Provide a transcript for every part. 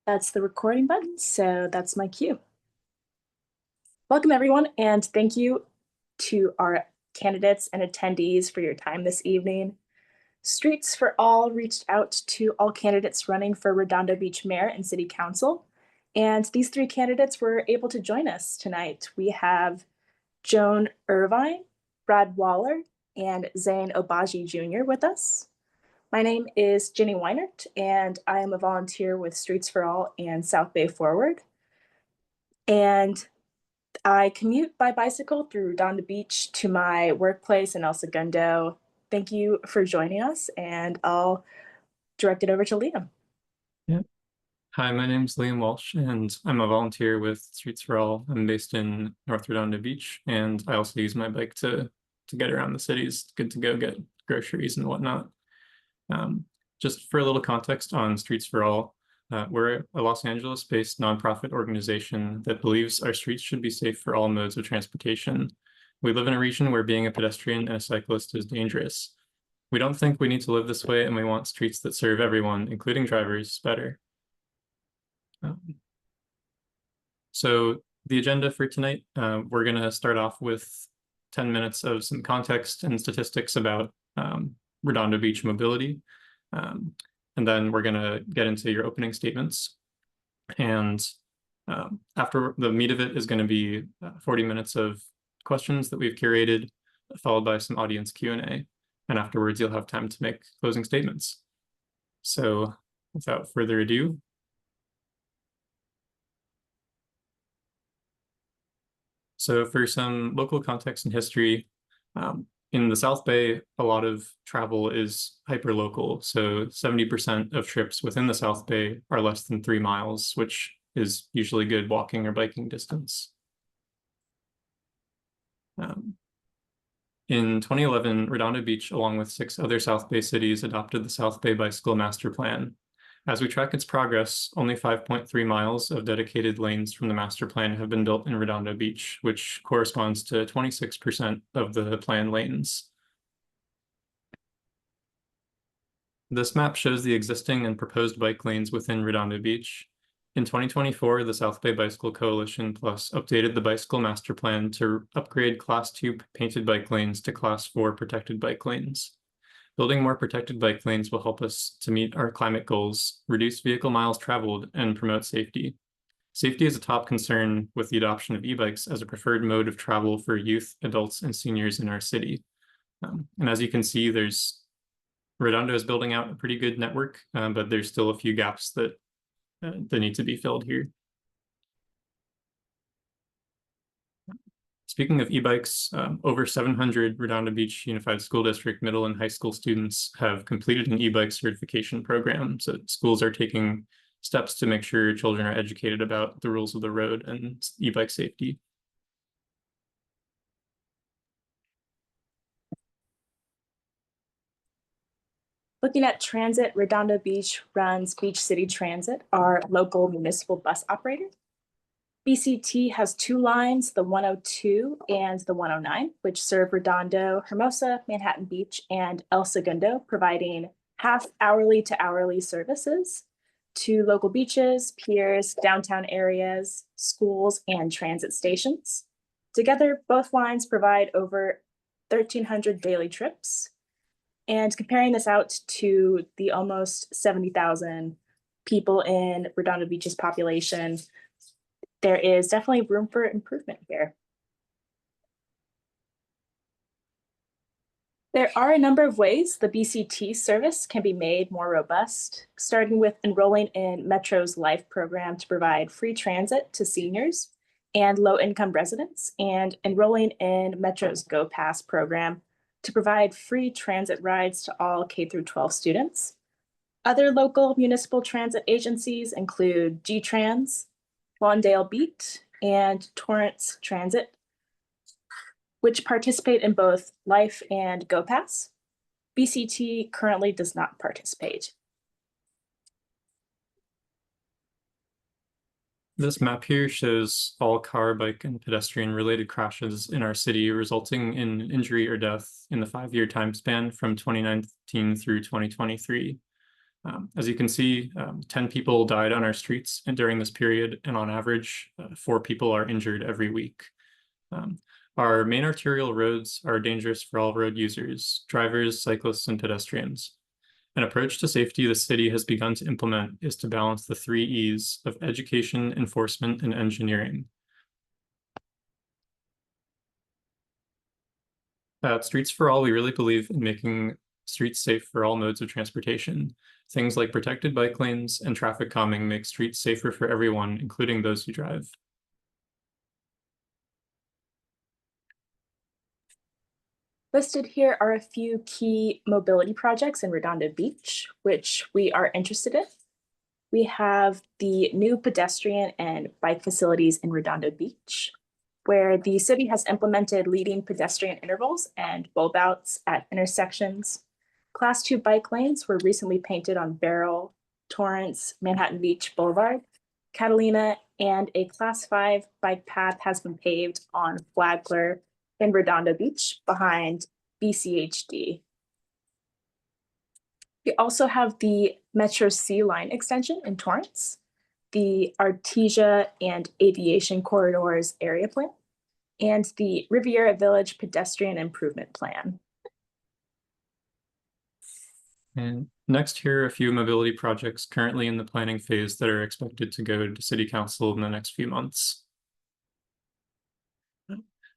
That's the recording button, so that's my cue. Welcome, everyone, and thank you to our candidates and attendees for your time this evening. Streets for All reached out to all candidates running for Redondo Beach Mayor and City Council, and these three candidates were able to join us tonight. We have Joan Irvine, Brad Waller, and Zane Obaji Jr. with us. My name is Jenny Weinert, and I am a volunteer with Streets for All and South Bay Forward. And I commute by bicycle through Redondo Beach to my workplace in El Segundo. Thank you for joining us, and I'll direct it over to Liam. Yeah. Hi, my name's Liam Walsh, and I'm a volunteer with Streets for All. I'm based in North Redondo Beach, and I also use my bike to get around the city. It's good to go get groceries and whatnot. Just for a little context on Streets for All, we're a Los Angeles-based nonprofit organization that believes our streets should be safe for all modes of transportation. We live in a region where being a pedestrian and a cyclist is dangerous. We don't think we need to live this way, and we want streets that serve everyone, including drivers, better. So the agenda for tonight, we're going to start off with 10 minutes of some context and statistics about Redondo Beach mobility. And then we're going to get into your opening statements. And after the meat of it is going to be 40 minutes of questions that we've curated, followed by some audience Q&A. And afterwards, you'll have time to make closing statements. So without further ado, so for some local context and history, in the South Bay, a lot of travel is hyperlocal. So 70% of trips within the South Bay are less than 3 miles, which is usually good walking or biking distance. In 2011, Redondo Beach, along with 6 other South Bay cities, adopted the South Bay Bicycle Master Plan. As we track its progress, only 5.3 miles of dedicated lanes from the master plan have been built in Redondo Beach, which corresponds to 26% of the plan lanes. This map shows the existing and proposed bike lanes within Redondo Beach. In 2024, the South Bay Bicycle Coalition Plus updated the Bicycle Master Plan to upgrade Class 2 painted bike lanes to Class 4 protected bike lanes. Building more protected bike lanes will help us to meet our climate goals, reduce vehicle miles traveled, and promote safety. Safety is a top concern with the adoption of e-bikes as a preferred mode of travel for youth, adults, and seniors in our city. And as you can see, Redondo is building out a pretty good network, but there's still a few gaps that need to be filled here. Speaking of e-bikes, over 700 Redondo Beach Unified School District middle and high school students have completed an e-bike certification program. So schools are taking steps to make sure children are educated about the rules of the road and e-bike safety. Looking at transit, Redondo Beach runs Beach City Transit, our local municipal bus operator. BCT has 2 lines, the 102 and the 109, which serve Redondo, Hermosa, Manhattan Beach, and El Segundo, providing half hourly to hourly services to local beaches, piers, downtown areas, schools, and transit stations. Together, both lines provide over 1,300 daily trips. And comparing this out to the almost 70,000 people in Redondo Beach's population, there is definitely room for improvement here. There are a number of ways the BCT service can be made more robust, starting with enrolling in Metro's LIFE program to provide free transit to seniors and low-income residents, and enrolling in Metro's Go Pass program to provide free transit rides to all K-12 students. Other local municipal transit agencies include G-Trans, Lawndale Beat, and Torrance Transit, which participate in both LIFE and Go Pass. BCT currently does not participate. This map here shows all car, bike, and pedestrian-related crashes in our city, resulting in injury or death in the 5-year time span from 2019 through 2023. As you can see, 10 people died on our streets and during this period, and on average, 4 people are injured every week. Our main arterial roads are dangerous for all road users, drivers, cyclists, and pedestrians. An approach to safety the city has begun to implement is to balance the 3 E's of education, enforcement, and engineering. At Streets for All, we really believe in making streets safe for all modes of transportation. Things like protected bike lanes and traffic calming make streets safer for everyone, including those who drive. Listed here are a few key mobility projects in Redondo Beach, which we are interested in. We have the new pedestrian and bike facilities in Redondo Beach, where the city has implemented leading pedestrian intervals and bulb outs at intersections. Class 2 bike lanes were recently painted on Beryl, Torrance, Manhattan Beach Boulevard, Catalina, and a Class 5 bike path has been paved on Flagler in Redondo Beach behind BCHD. We also have the Metro C line extension in Torrance, the Artesia and Aviation Corridors area plan, and the Riviera Village pedestrian improvement plan. And next, here are a few mobility projects currently in the planning phase that are expected to go to City Council in the next few months.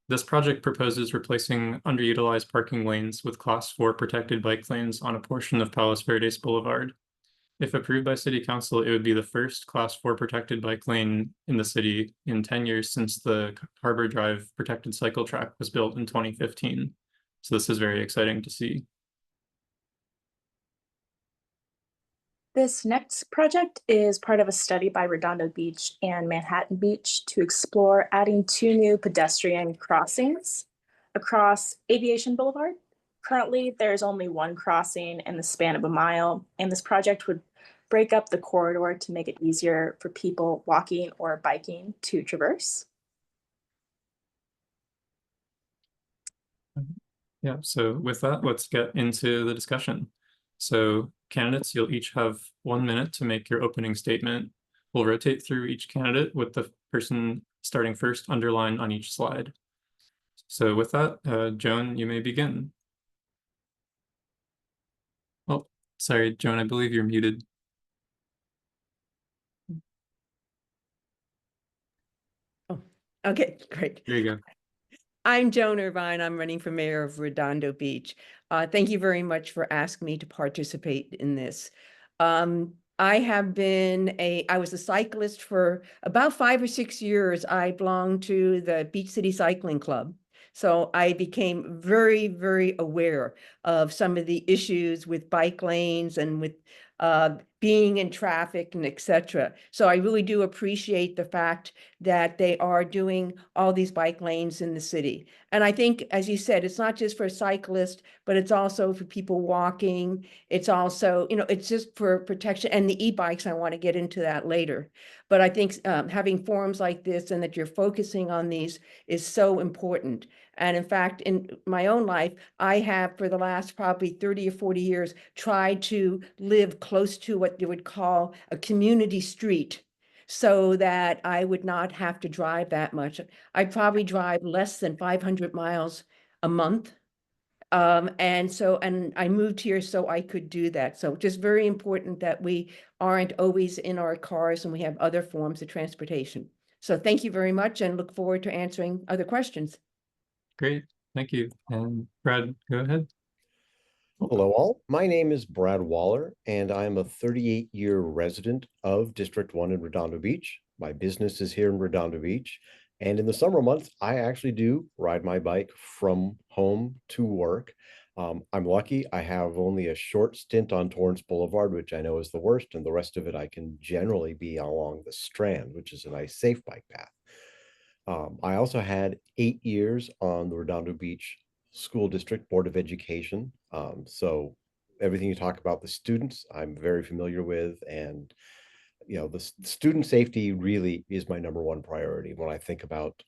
This project proposes replacing underutilized parking lanes with Class 4 protected bike lanes on a portion of Palos Verdes Boulevard. If approved by City Council, it would be the first Class 4 protected bike lane in the city in 10 years since the Harbor Drive protected cycle track was built in 2015. So this is very exciting to see. This next project is part of a study by Redondo Beach and Manhattan Beach to explore adding 2 new pedestrian crossings across Aviation Boulevard. Currently, there's only 1 crossing in the span of a mile, and this project would break up the corridor to make it easier for people walking or biking to traverse. Yeah, so with that, let's get into the discussion. So candidates, you'll each have 1 minute to make your opening statement. We'll rotate through each candidate with the person starting first underlined on each slide. So with that, Joan, you may begin. Oh, sorry, Joan, I believe you're muted. Oh, okay, great. There you go. I'm Joan Irvine. I'm running for mayor of Redondo Beach. Thank you very much for asking me to participate in this. I was a cyclist for about 5 or 6 years. I belonged to the Beach City Cycling Club. So I became very, very aware of some of the issues with bike lanes and with being in traffic and etc. So I really do appreciate the fact that they are doing all these bike lanes in the city. And I think, as you said, it's not just for cyclists, but it's also for people walking. It's also, it's just for protection. And the e-bikes, I want to get into that later. But I think having forums like this and that you're focusing on these is so important. And in fact, in my own life, I have for the last probably 30 or 40 years tried to live close to what you would call a community street so that I would not have to drive that much. I probably drive less than 500 miles a month. And I moved here so I could do that. So just very important that we aren't always in our cars and we have other forms of transportation. So thank you very much and look forward to answering other questions. Great, thank you. And Brad, go ahead. Hello all, my name is Brad Waller and I'm a 38-year resident of District 1 in Redondo Beach. My business is here in Redondo Beach, and in the summer months, I actually do ride my bike from home to work. I'm lucky I have only a short stint on Torrance Boulevard, which I know is the worst, and the rest of it I can generally be along the Strand, which is a nice safe bike path. I also had 8 years on the Redondo Beach School District Board of Education. So everything you talk about the students, I'm very familiar with, and the student safety really is my #1 priority when I think about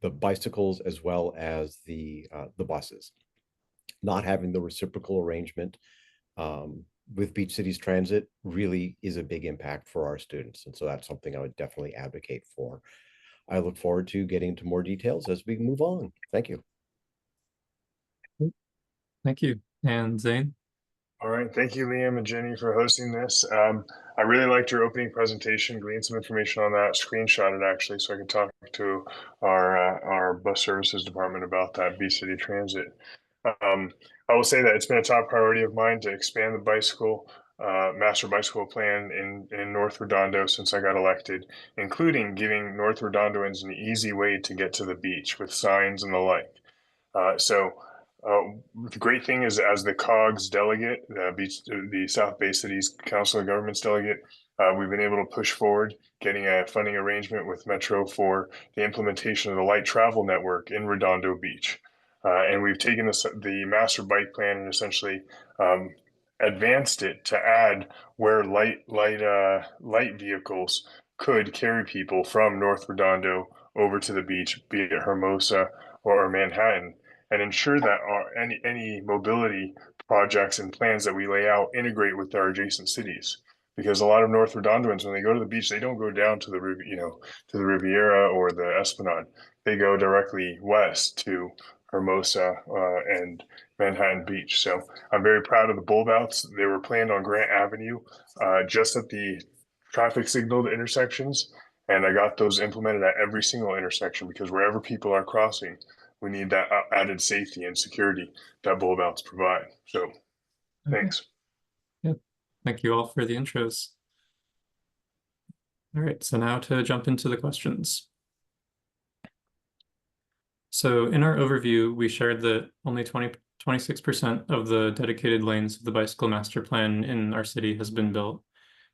the bicycles as well as the buses. Not having the reciprocal arrangement with Beach Cities Transit really is a big impact for our students. And so that's something I would definitely advocate for. I look forward to getting into more details as we move on. Thank you. Thank you. And Zane? All right, thank you, Liam and Jenny, for hosting this. I really liked your opening presentation, gleaned some information on that, screenshot it actually, so I can talk to our bus services department about that Beach City Transit. I will say that it's been a top priority of mine to expand the bicycle master bicycle plan in North Redondo since I got elected, including giving North Redondoans an easy way to get to the beach with signs and the like. The great thing is, as the COGS delegate, the South Bay Cities Council of Governments delegate, we've been able to push forward getting a funding arrangement with Metro for the implementation of the light travel network in Redondo Beach. And we've taken the master bike plan and essentially advanced it to add where light vehicles could carry people from North Redondo over to the beach, be it Hermosa or Manhattan, and ensure that any mobility projects and plans that we lay out integrate with our adjacent cities. Because a lot of North Redondoans, when they go to the beach, they don't go down to the Riviera or the Esplanade. They go directly west to Hermosa and Manhattan Beach. So I'm very proud of the bulb outs. They were planned on Grant Avenue, just at the traffic signaled intersections. And I got those implemented at every single intersection because wherever people are crossing, we need that added safety and security that bulb outs provide. So thanks. Yep. Thank you all for the intros. All right, so now to jump into the questions. So in our overview, we shared that only 26% of the dedicated lanes of the bicycle master plan in our city has been built.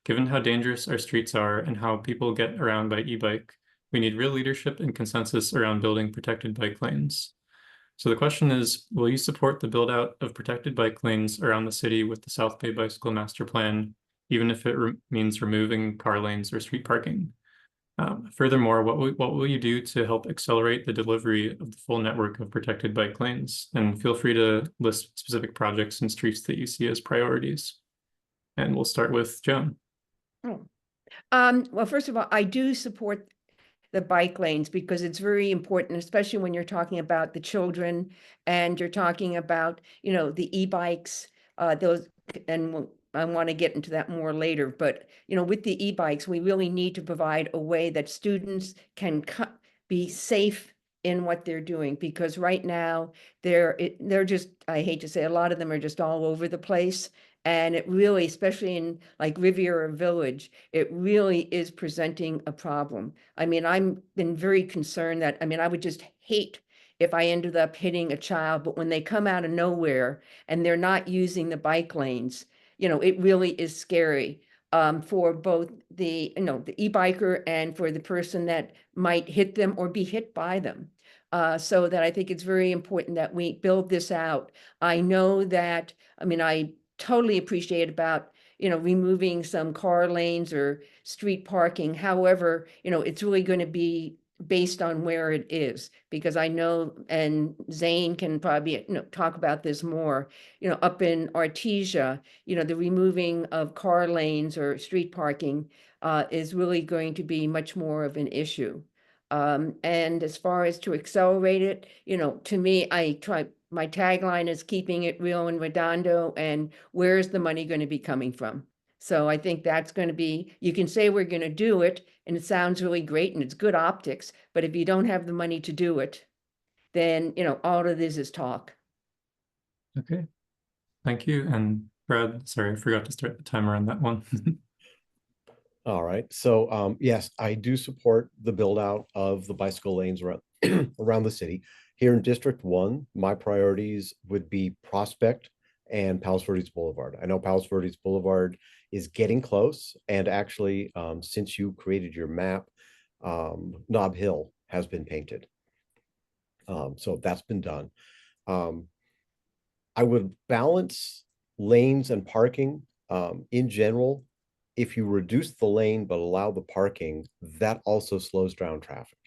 Given how dangerous our streets are and how people get around by e-bike, we need real leadership and consensus around building protected bike lanes. So the question is, will you support the build out of protected bike lanes around the city with the South Bay Bicycle Master Plan, even if it means removing car lanes or street parking? Furthermore, what will you do to help accelerate the delivery of the full network of protected bike lanes? And feel free to list specific projects and streets that you see as priorities. And we'll start with Joan. Well, first of all, I do support the bike lanes because it's very important, especially when you're talking about the children and you're talking about, the e-bikes, those, and I want to get into that more later, but, with the e-bikes, we really need to provide a way that students can be safe in what they're doing, because right now they're just, I hate to say, a lot of them are just all over the place. And it really, especially in like Riviera Village, it really is presenting a problem. I mean, I've been very concerned that, I would just hate if I ended up hitting a child, but when they come out of nowhere and they're not using the bike lanes, it really is scary for both the e-biker and for the person that might hit them or be hit by them. So that I think it's very important that we build this out. I know that, I totally appreciate about, removing some car lanes or street parking. However, it's really going to be based on where it is, because I know, and Zane can probably, talk about this more, up in Artesia, the removing of car lanes or street parking is really going to be much more of an issue. And as far as to accelerate it, to me, my tagline is keeping it real in Redondo, and where's the money going to be coming from? So I think that's going to be, you can say we're going to do it and it sounds really great and it's good optics, but if you don't have the money to do it, then, all of this is talk. Okay, thank you. And Brad, sorry, I forgot to start the timer on that one. All right. So yes, I do support the build out of the bicycle lanes around around the city. Here in District 1, my priorities would be Prospect and Palos Verdes Boulevard. I know Palos Verdes Boulevard is getting close, and actually, since you created your map, Nob Hill has been painted. So that's been done. I would balance lanes and parking in general. If you reduce the lane but allow the parking, that also slows down traffic.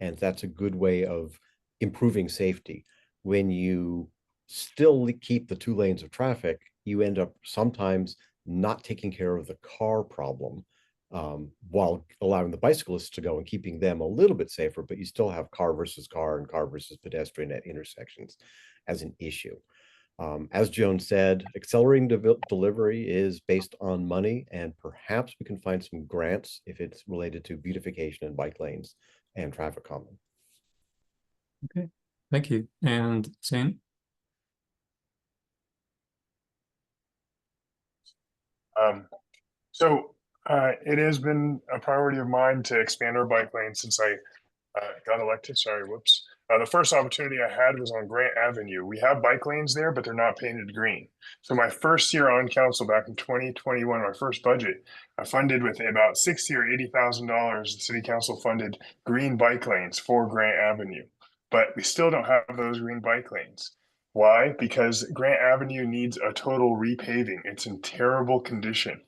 And that's a good way of improving safety. When you still keep the 2 lanes of traffic, you end up sometimes not taking care of the car problem, while allowing the bicyclists to go and keeping them a little bit safer, but you still have car versus car and car versus pedestrian at intersections as an issue. As Joan said, accelerating delivery is based on money, and perhaps we can find some grants if it's related to beautification and bike lanes and traffic calming. Okay, thank you. And Zane? It has been a priority of mine to expand our bike lane since I got elected. Sorry, whoops. The first opportunity I had was on Grant Avenue. We have bike lanes there, but they're not painted green. So my first year on council back in 2021, my first budget, I funded with about $60,000 or $80,000. The city council funded green bike lanes for Grant Avenue, but we still don't have those green bike lanes. Why? Because Grant Avenue needs a total repaving. It's in terrible condition,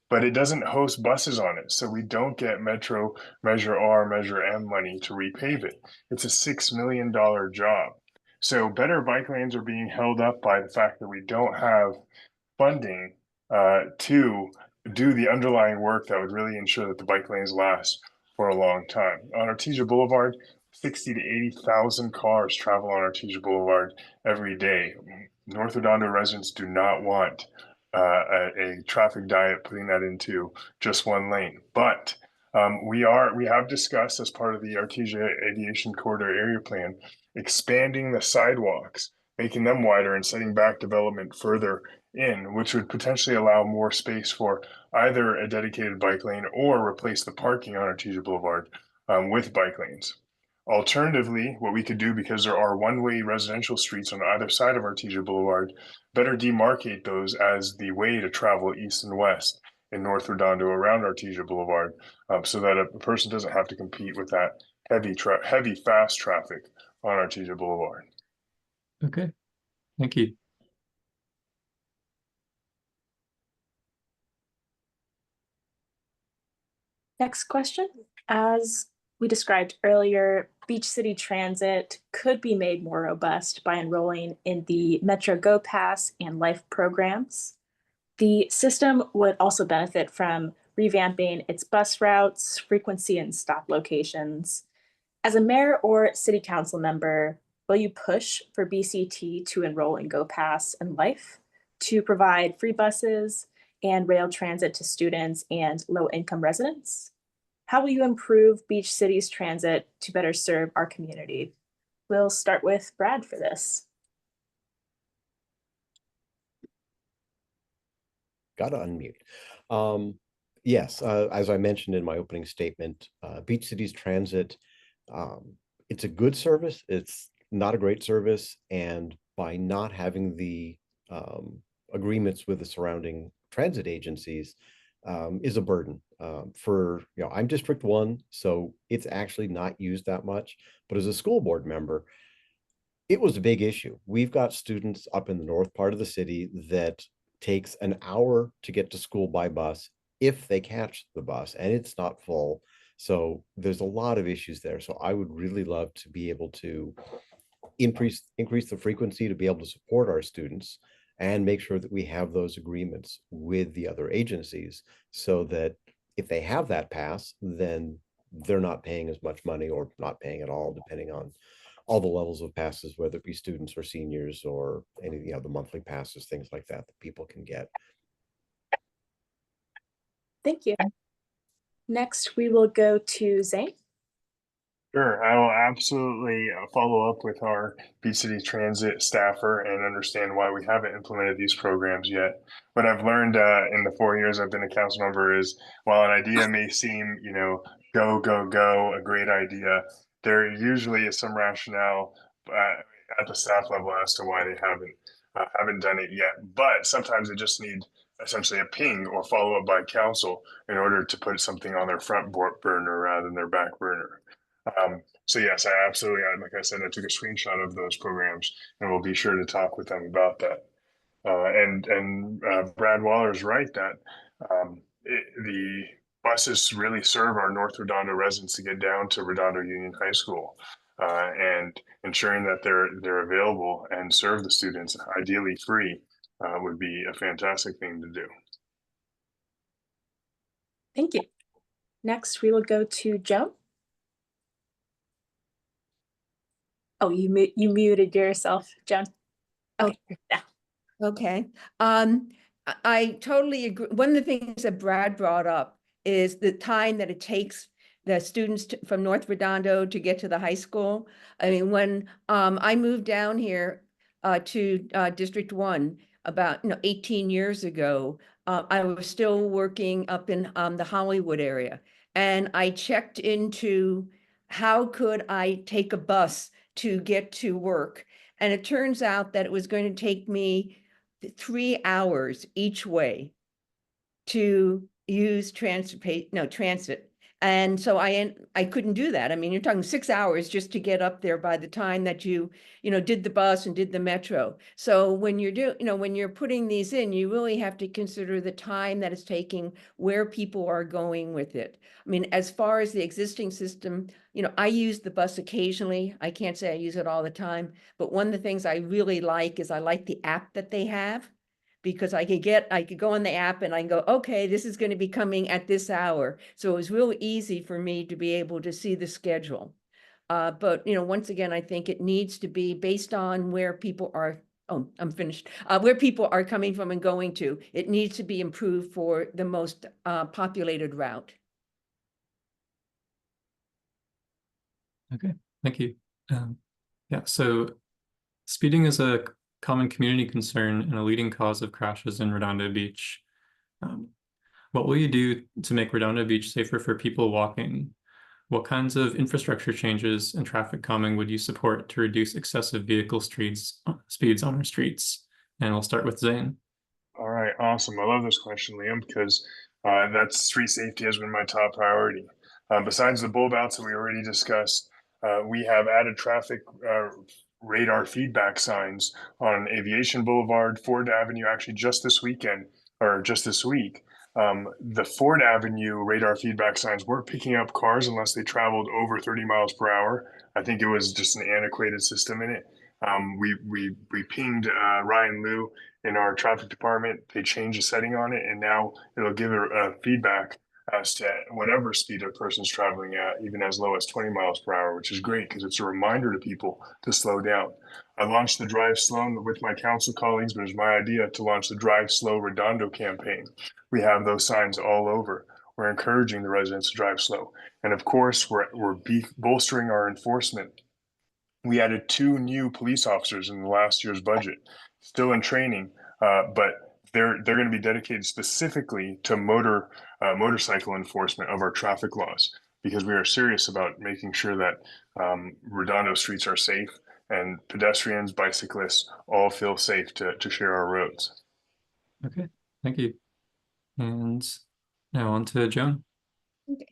but it doesn't host buses on it. So we don't get Metro Measure R, Measure M money to repave it. It's a $6 million job. So better bike lanes are being held up by the fact that we don't have funding to do the underlying work that would really ensure that the bike lanes last for a long time. On Artesia Boulevard, 60 to 80,000 cars travel on Artesia Boulevard every day. North Redondo residents do not want a traffic diet putting that into just one lane. But we have discussed as part of the Artesia Aviation Corridor Area Plan, expanding the sidewalks, making them wider and setting back development further in, which would potentially allow more space for either a dedicated bike lane or replace the parking on Artesia Boulevard with bike lanes. Alternatively, what we could do, because there are one-way residential streets on either side of Artesia Boulevard, better demarcate those as the way to travel east and west in North Redondo around Artesia Boulevard, so that a person doesn't have to compete with that heavy fast traffic on Artesia Boulevard. Okay, thank you. Next question. As we described earlier, Beach City Transit could be made more robust by enrolling in the Metro Go Pass and Life programs. The system would also benefit from revamping its bus routes, frequency, and stop locations. As a mayor or city council member, will you push for BCT to enroll in Go Pass and Life to provide free buses and rail transit to students and low-income residents? How will you improve Beach City's transit to better serve our community? We'll start with Brad for this. Gotta unmute. Yes, as I mentioned in my opening statement, Beach City's transit, it's a good service. It's not a great service. And by not having the agreements with the surrounding transit agencies is a burden. I'm District 1, so it's actually not used that much. But as a school board member, it was a big issue. We've got students up in the north part of the city that takes an hour to get to school by bus if they catch the bus, and it's not full. So there's a lot of issues there. So I would really love to be able to increase the frequency to be able to support our students and make sure that we have those agreements with the other agencies so that if they have that pass, then they're not paying as much money or not paying at all, depending on all the levels of passes, whether it be students or seniors or any, the monthly passes, things like that people can get. Thank you. Next, we will go to Zane. Sure, I will absolutely follow up with our Beach City Transit staffer and understand why we haven't implemented these programs yet. What I've learned in the 4 years I've been a council member is, while an idea may seem, go, a great idea, there usually is some rationale at the staff level as to why they haven't done it yet. But sometimes they just need essentially a ping or follow up by council in order to put something on their front burner rather than their back burner. So yes, I absolutely, like I said, I took a screenshot of those programs and we'll be sure to talk with them about that. Brad Waller is right that the buses really serve our North Redondo residents to get down to Redondo Union High School, and ensuring that they're available and serve the students, ideally free, would be a fantastic thing to do. Thank you. Next, we will go to Joan. Oh, you muted yourself, Joan. Okay. Yeah. Okay. I totally agree. One of the things that Brad brought up is the time that it takes the students from North Redondo to get to the high school. I mean, when I moved down here to District 1 about 18 years ago, I was still working up in the Hollywood area. And I checked into how could I take a bus to get to work. And it turns out that it was going to take me 3 hours each way to use transit. And so I couldn't do that. I mean, you're talking 6 hours just to get up there by the time that you did the bus and did the metro. So when when you're putting these in, you really have to consider the time that it's taking, where people are going with it. I mean, as far as the existing system, I use the bus occasionally. I can't say I use it all the time, but one of the things I really like is I like the app that they have, because I could go on the app and I can go, okay, this is going to be coming at this hour. So it was real easy for me to be able to see the schedule. But once again, I think it needs to be based on where people are. Oh, I'm finished. Where people are coming from and going to. It needs to be improved for the most populated route. Okay, thank you. Yeah, so speeding is a common community concern and a leading cause of crashes in Redondo Beach. What will you do to make Redondo Beach safer for people walking? What kinds of infrastructure changes and traffic calming would you support to reduce excessive vehicle speeds on our streets? And we'll start with Zane. All right, awesome. I love this question, Liam, because that's street safety has been my top priority. Besides the bulb outs that we already discussed, we have added traffic radar feedback signs on Aviation Boulevard, Ford Avenue, actually just this weekend, or just this week. The Ford Avenue radar feedback signs weren't picking up cars unless they traveled over 30 miles per hour. I think it was just an antiquated system in it. We pinged Ryan Liu in our traffic department. They changed the setting on it, and now it'll give a feedback as to whatever speed a person's traveling at, even as low as 20 miles per hour, which is great because it's a reminder to people to slow down. I launched the Drive Slow with my council colleagues, but it was my idea to launch the Drive Slow Redondo campaign. We have those signs all over. We're encouraging the residents to drive slow. And of course, we're bolstering our enforcement. We added 2 new police officers in the last year's budget, still in training, but they're going to be dedicated specifically to motorcycle enforcement of our traffic laws, because we are serious about making sure that Redondo streets are safe and pedestrians, bicyclists all feel safe to share our roads. Okay, thank you. And now on to Joan. Okay.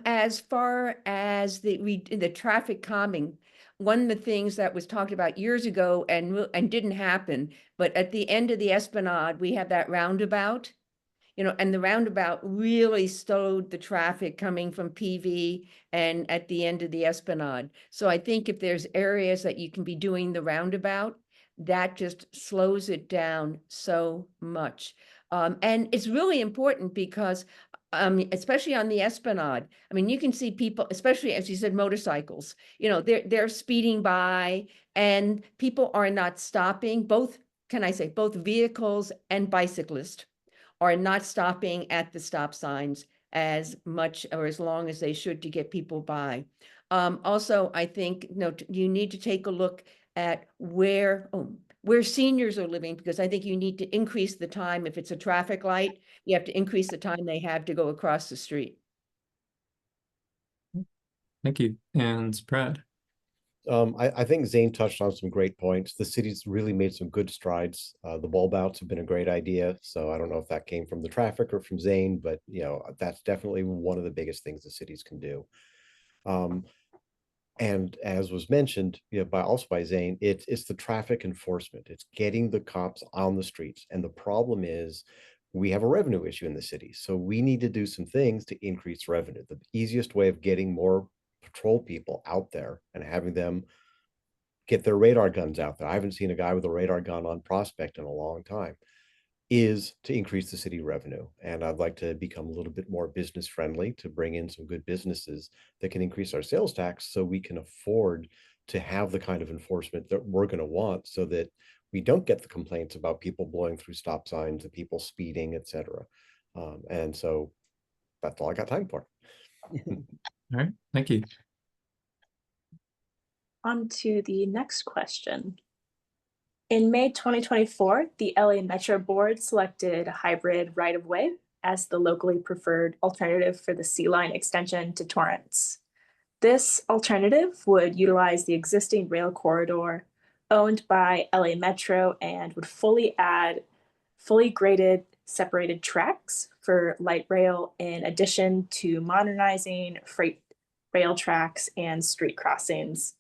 As far as the traffic calming, one of the things that was talked about years ago and didn't happen, but at the end of the Esplanade, we have that roundabout, and the roundabout really slowed the traffic coming from PV and at the end of the Esplanade. So I think if there's areas that you can be doing the roundabout, that just slows it down so much. And it's really important because especially on the Esplanade, I mean, you can see people, especially as you said, motorcycles, they're speeding by and people are not stopping. Both vehicles and bicyclists are not stopping at the stop signs as much or as long as they should to get people by. Also, I think you need to take a look at where seniors are living, because I think you need to increase the time. If it's a traffic light, you have to increase the time they have to go across the street. Thank you. And Brad. I think Zane touched on some great points. The city's really made some good strides. The bulb outs have been a great idea. So I don't know if that came from the traffic or from Zane, but that's definitely one of the biggest things the cities can do. And as was mentioned, by Zane, it's the traffic enforcement. It's getting the cops on the streets. And the problem is we have a revenue issue in the city. So we need to do some things to increase revenue. The easiest way of getting more patrol people out there and having them get their radar guns out there. I haven't seen a guy with a radar gun on Prospect in a long time. is to increase the city revenue. And I'd like to become a little bit more business friendly to bring in some good businesses that can increase our sales tax so we can afford to have the kind of enforcement that we're going to want so that we don't get the complaints about people blowing through stop signs and people speeding, etc. And so that's all I got time for. All right, thank you. On to the next question. In May 2024, the LA Metro Board selected hybrid right-of-way as the locally preferred alternative for the Sea Line extension to Torrance. This alternative would utilize the existing rail corridor owned by LA Metro and would fully add fully graded separated tracks for light rail in addition to modernizing freight rail tracks and street crossings.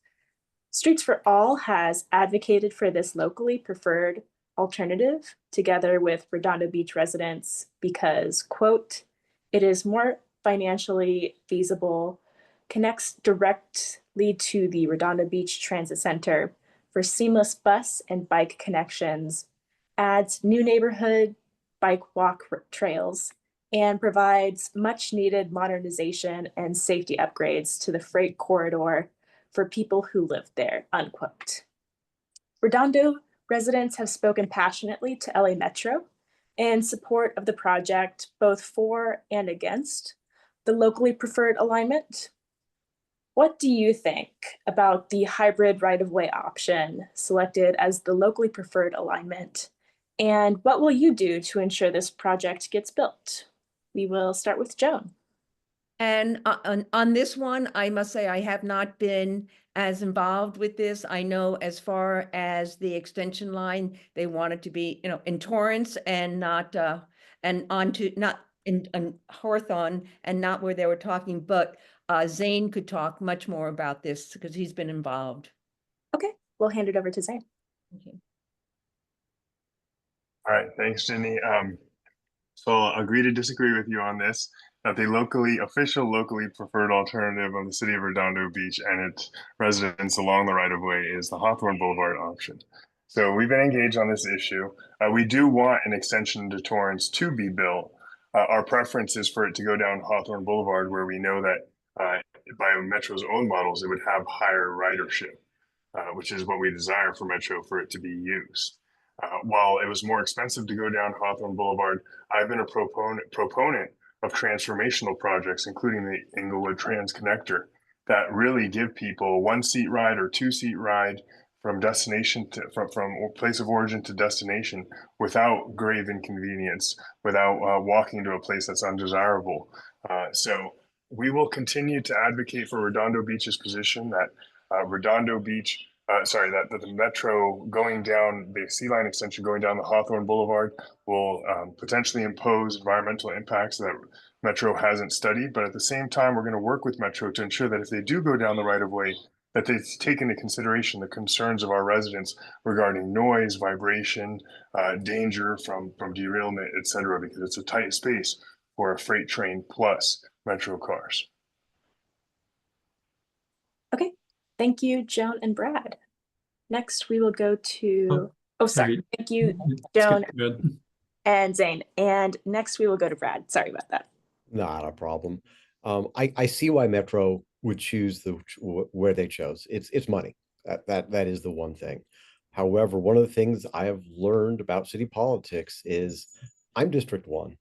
Streets for All has advocated for this locally preferred alternative together with Redondo Beach residents because, quote, it is more financially feasible, connects directly to the Redondo Beach Transit Center for seamless bus and bike connections, adds new neighborhood bike walk trails, and provides much needed modernization and safety upgrades to the freight corridor for people who live there, unquote. Redondo residents have spoken passionately to LA Metro in support of the project, both for and against the locally preferred alignment. What do you think about the hybrid right-of-way option selected as the locally preferred alignment? And what will you do to ensure this project gets built? We will start with Joan. And on this one, I must say I have not been as involved with this. I know as far as the extension line, they want it to be, in Torrance and not and onto not in Hawthorne and not where they were talking. But Zane could talk much more about this because he's been involved. Okay, we'll hand it over to Zane. Okay. All right, thanks, Jenny. So I'll agree to disagree with you on this, that the locally preferred alternative of the city of Redondo Beach and its residents along the right-of-way is the Hawthorne Boulevard option. So we've been engaged on this issue. We do want an extension to Torrance to be built. Our preference is for it to go down Hawthorne Boulevard, where we know that by Metro's own models, it would have higher ridership, which is what we desire for Metro for it to be used. While it was more expensive to go down Hawthorne Boulevard, I've been a proponent of transformational projects, including the Inglewood Trans Connector, that really give people 1-seat ride or 2-seat ride from destination to from place of origin to destination without grave inconvenience, without walking to a place that's undesirable. So we will continue to advocate for Redondo Beach's position that Redondo Beach. That the Metro going down the Sea Line extension going down the Hawthorne Boulevard will potentially impose environmental impacts that Metro hasn't studied. But at the same time, we're going to work with Metro to ensure that if they do go down the right of way, that they take into consideration the concerns of our residents regarding noise, vibration, danger from derailment, etc., because it's a tight space for a freight train plus Metro cars. Okay. Thank you, Joan and Brad. Next, we will go to, sorry. Thank you, Joan and Zane. And next we will go to Brad. Sorry about that. Not a problem. I see why Metro would choose where they chose. It's money. That is the one thing. However, one of the things I have learned about city politics is I'm District 1.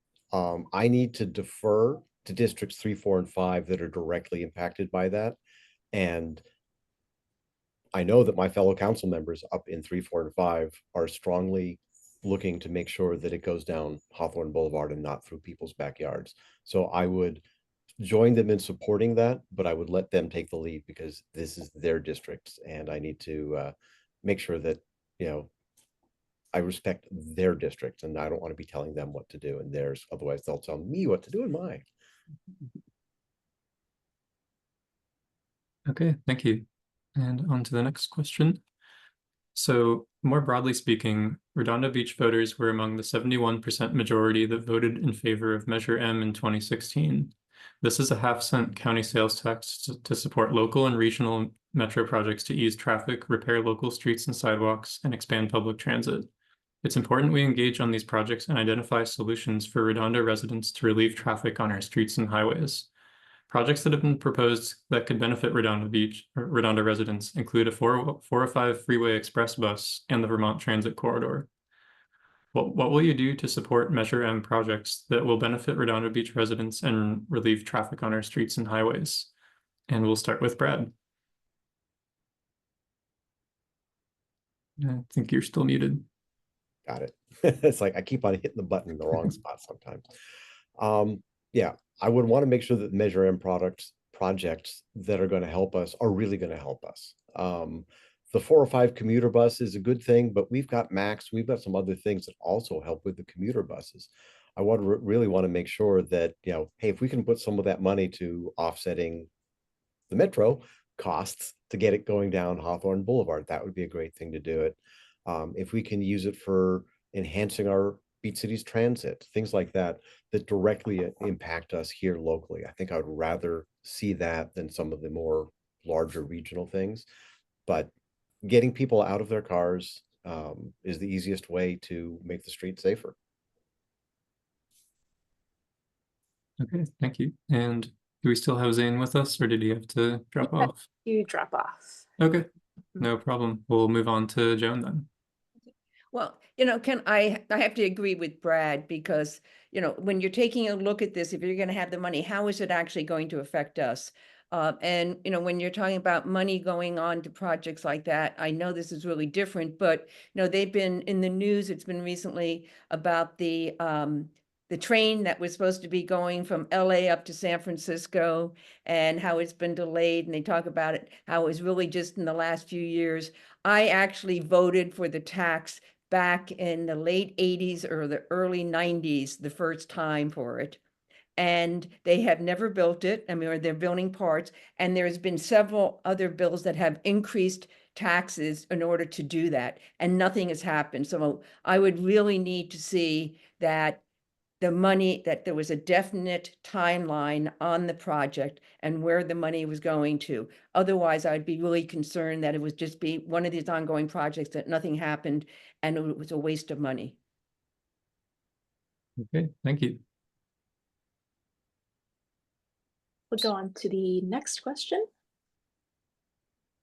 I need to defer to districts 3, 4, and 5 that are directly impacted by that. And I know that my fellow council members up in 3, 4, and 5 are strongly looking to make sure that it goes down Hawthorne Boulevard and not through people's backyards. So I would join them in supporting that, but I would let them take the lead because this is their districts and I need to make sure that, I respect their districts and I don't want to be telling them what to do in theirs. Otherwise they'll tell me what to do in mine. Okay, thank you. And on to the next question. So more broadly speaking, Redondo Beach voters were among the 71% majority that voted in favor of Measure M in 2016. This is a half-cent county sales tax to support local and regional metro projects to ease traffic, repair local streets and sidewalks, and expand public transit. It's important we engage on these projects and identify solutions for Redondo residents to relieve traffic on our streets and highways. Projects that have been proposed that could benefit Redondo Beach or Redondo residents include a 405 freeway express bus and the Vermont Transit Corridor. What will you do to support Measure M projects that will benefit Redondo Beach residents and relieve traffic on our streets and highways? And we'll start with Brad. I think you're still muted. Got it. It's like I keep on hitting the button in the wrong spot sometimes. Yeah, I would want to make sure that Measure M projects that are going to help us are really going to help us. The 405 commuter bus is a good thing, but we've got Max, we've got some other things that also help with the commuter buses. I want to really want to make sure that, you know, hey, if we can put some of that money to offsetting the metro costs to get it going down Hawthorne Boulevard, that would be a great thing to do it. If we can use it for enhancing our Beach Cities transit, things like that, that directly impact us here locally. I think I would rather see that than some of the more larger regional things. But getting people out of their cars is the easiest way to make the street safer. Okay, thank you. And do we still have Zane with us, or did he have to drop off? You drop off. Okay, no problem. We'll move on to Joan then. Well, you know, I have to agree with Brad because, you know, when you're taking a look at this, if you're going to have the money, how is it actually going to affect us? And, you know, when you're talking about money going on to projects like that, I know this is really different, but, you know, they've been in the news. It's been recently about the train that was supposed to be going from LA up to San Francisco and how it's been delayed. And they talk about it, how it was really just in the last few years. I actually voted for the tax back in the late 80s or the early 90s, the first time for it. And they have never built it. I mean, or they're building parts. And there's been several other bills that have increased taxes in order to do that. And nothing has happened. So I would really need to see that the money, that there was a definite timeline on the project and where the money was going to. Otherwise, I'd be really concerned that it would just be one of these ongoing projects that nothing happened and it was a waste of money. Okay, thank you. We'll go on to the next question.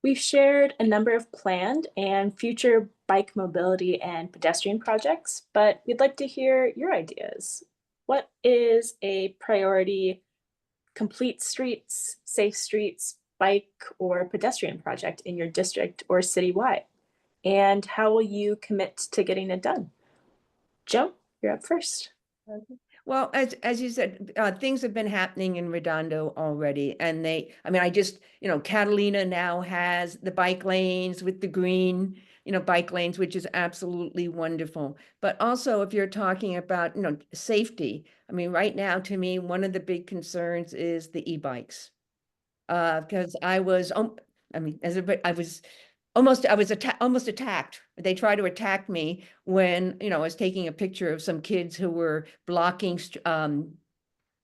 We've shared a number of planned and future bike mobility and pedestrian projects, but we'd like to hear your ideas. What is a priority complete streets, safe streets, bike or pedestrian project in your district or citywide? And how will you commit to getting it done? Joe, you're up first. Well, as you said, things have been happening in Redondo already. And you know, Catalina now has the bike lanes with the green, you know, bike lanes, which is absolutely wonderful. But also if you're talking about, you know, safety, I mean, right now, to me, one of the big concerns is the e-bikes. Because I was almost attacked. They tried to attack me when, you know, I was taking a picture of some kids who were blocking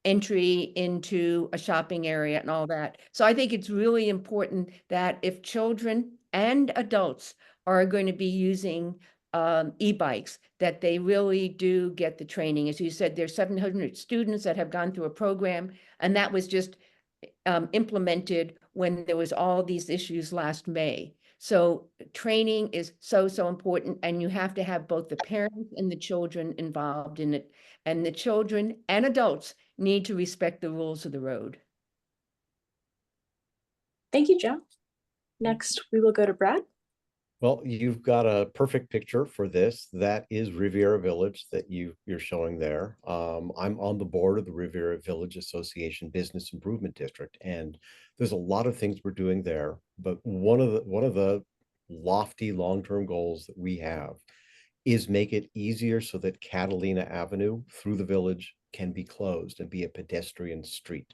entry into a shopping area and all that. So I think it's really important that if children and adults are going to be using e-bikes, that they really do get the training. As you said, there's 700 students that have gone through a program, and that was just implemented when there was all these issues last May. So training is so important, and you have to have both the parents and the children involved in it. And the children and adults need to respect the rules of the road. Thank you, Joe. Next, we will go to Brad. Well, you've got a perfect picture for this. That is Riviera Village that you're showing there. I'm on the board of the Riviera Village Association Business Improvement District, and there's a lot of things we're doing there. But one of the lofty long-term goals that we have is make it easier so that Catalina Avenue through the village can be closed and be a pedestrian street.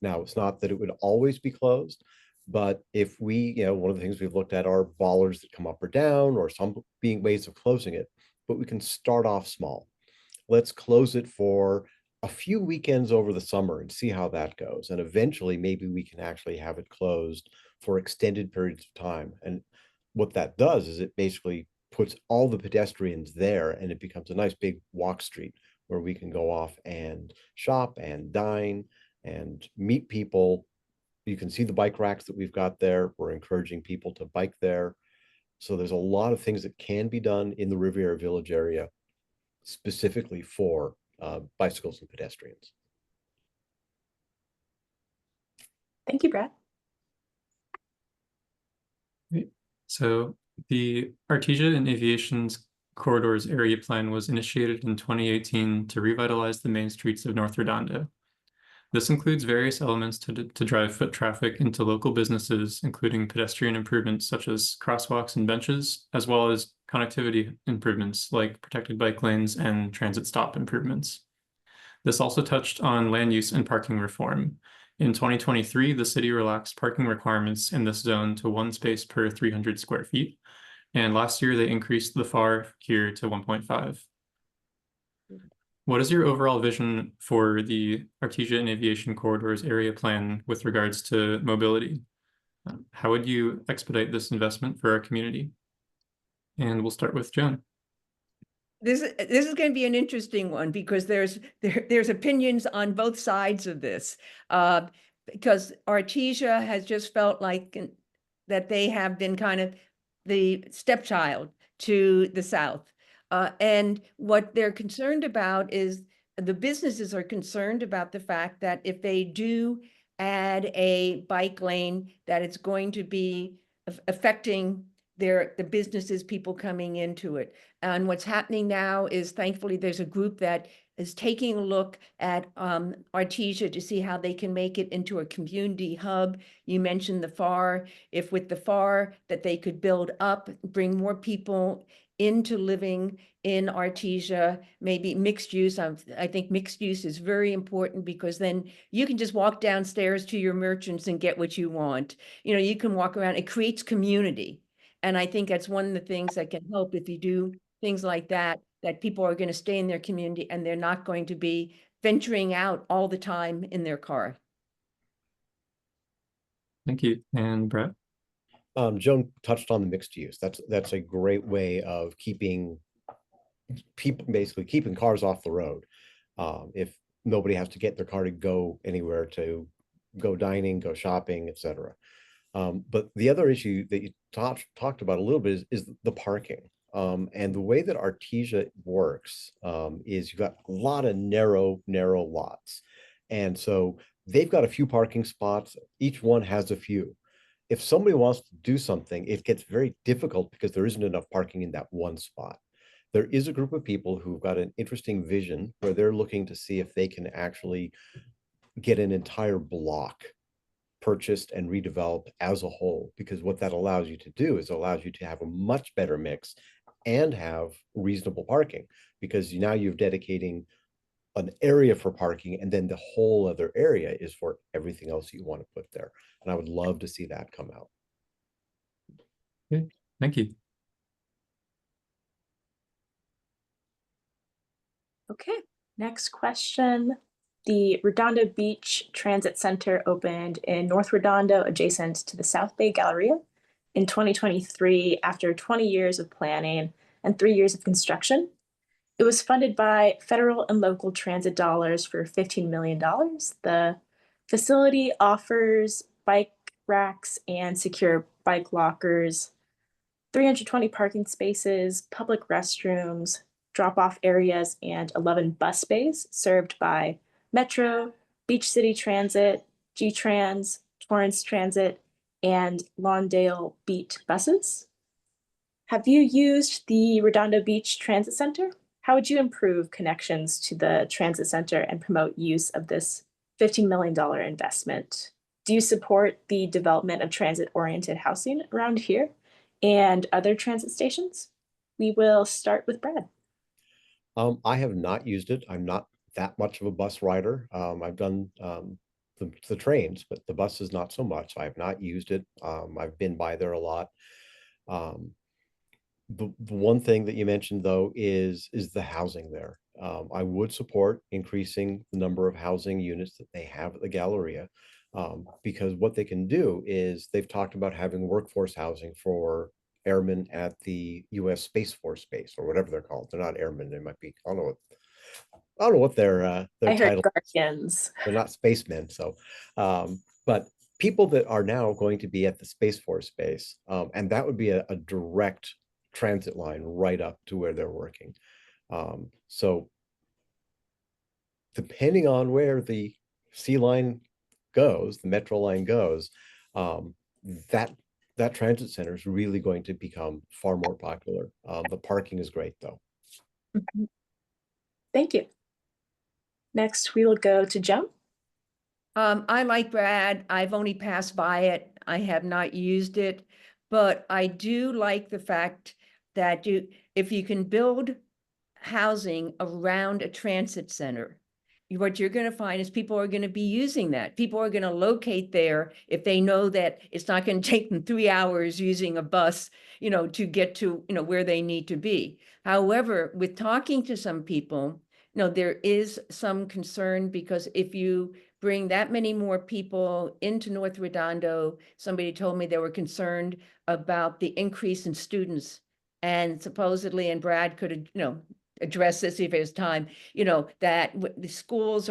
Now, it's not that it would always be closed, but if we, you know, one of the things we've looked at are ballers that come up or down, or some being ways of closing it, but we can start off small. Let's close it for a few weekends over the summer and see how that goes. And eventually, maybe we can actually have it closed for extended periods of time. And what that does is it basically puts all the pedestrians there, and it becomes a nice big walk street where we can go off and shop and dine and meet people. You can see the bike racks that we've got there. We're encouraging people to bike there. So there's a lot of things that can be done in the Riviera Village area specifically for bicycles and pedestrians. Thank you, Brad. So the Artesia and Aviation's Corridors Area Plan was initiated in 2018 to revitalize the main streets of North Redondo. This includes various elements to drive foot traffic into local businesses, including pedestrian improvements such as crosswalks and benches, as well as connectivity improvements like protected bike lanes and transit stop improvements. This also touched on land use and parking reform. In 2023, the city relaxed parking requirements in this zone to 1 space per 300 square feet. And last year, they increased the FAR here to 1.5. What is your overall vision for the Artesia and Aviation Corridors Area Plan with regards to mobility? How would you expedite this investment for our community? And we'll start with Joan. This is going to be an interesting one because there's opinions on both sides of this. Because Artesia has just felt like that they have been kind of the stepchild to the South. And what they're concerned about is the businesses are concerned about the fact that if they do add a bike lane, that it's going to be affecting the businesses, people coming into it. And what's happening now is, thankfully, there's a group that is taking a look at Artesia to see how they can make it into a community hub. You mentioned the FAR. If with the FAR that they could build up, bring more people into living in Artesia, maybe mixed use. I think mixed use is very important because then you can just walk downstairs to your merchants and get what you want. You know, you can walk around. It creates community. And I think that's one of the things that can help if you do things like that, that people are going to stay in their community and they're not going to be venturing out all the time in their car. Thank you. And Brett? Joan touched on the mixed use. That's a great way of keeping people, basically keeping cars off the road. If nobody has to get their car to go anywhere, to go dining, go shopping, etc. But the other issue that you talked about a little bit is the parking. And the way that Artesia works is you've got a lot of narrow lots. And so they've got a few parking spots. Each one has a few. If somebody wants to do something, it gets very difficult because there isn't enough parking in that one spot. There is a group of people who've got an interesting vision where they're looking to see if they can actually get an entire block purchased and redeveloped as a whole, because what that allows you to do is allows you to have a much better mix and have reasonable parking, because now you're dedicating an area for parking, and then the whole other area is for everything else you want to put there. And I would love to see that come out. Okay, thank you. Okay, next question. The Redondo Beach Transit Center opened in North Redondo, adjacent to the South Bay Galleria in 2023 after 20 years of planning and 3 years of construction. It was funded by federal and local transit dollars for $15 million. The facility offers bike racks and secure bike lockers, 320 parking spaces, public restrooms, drop-off areas, and 11 bus bays served by Metro, Beach City Transit, G-Trans, Torrance Transit, and Lawndale Beat buses. Have you used the Redondo Beach Transit Center? How would you improve connections to the transit center and promote use of this $15 million investment? Do you support the development of transit-oriented housing around here and other transit stations? We will start with Brad. I have not used it. I'm not that much of a bus rider. I've done the trains, but the buses not so much. I have not used it. I've been by there a lot. The one thing that you mentioned though is the housing there. I would support increasing the number of housing units that they have at the Galleria, because what they can do is they've talked about having workforce housing for airmen at the US Space Force base, or whatever they're called. They're not airmen, they might be, I don't know what their I heard title is. guardians. They're not spacemen. So, but people that are now going to be at the Space Force base, and that would be a direct transit line right up to where they're working. So depending on where the Sea Line goes, the Metro line goes, that transit center is really going to become far more popular. The parking is great though. Thank you. Next, we will go to Joan. I like Brad. I've only passed by it. I have not used it, but I do like the fact that if you can build housing around a transit center, what you're going to find is people are going to be using that. People are going to locate there if they know that it's not going to take them 3 hours using a bus, to get to, where they need to be. However, with talking to some people, there is some concern, because if you bring that many more people into North Redondo, somebody told me they were concerned about the increase in students, and supposedly, and Brad could, address this if there's time, that the schools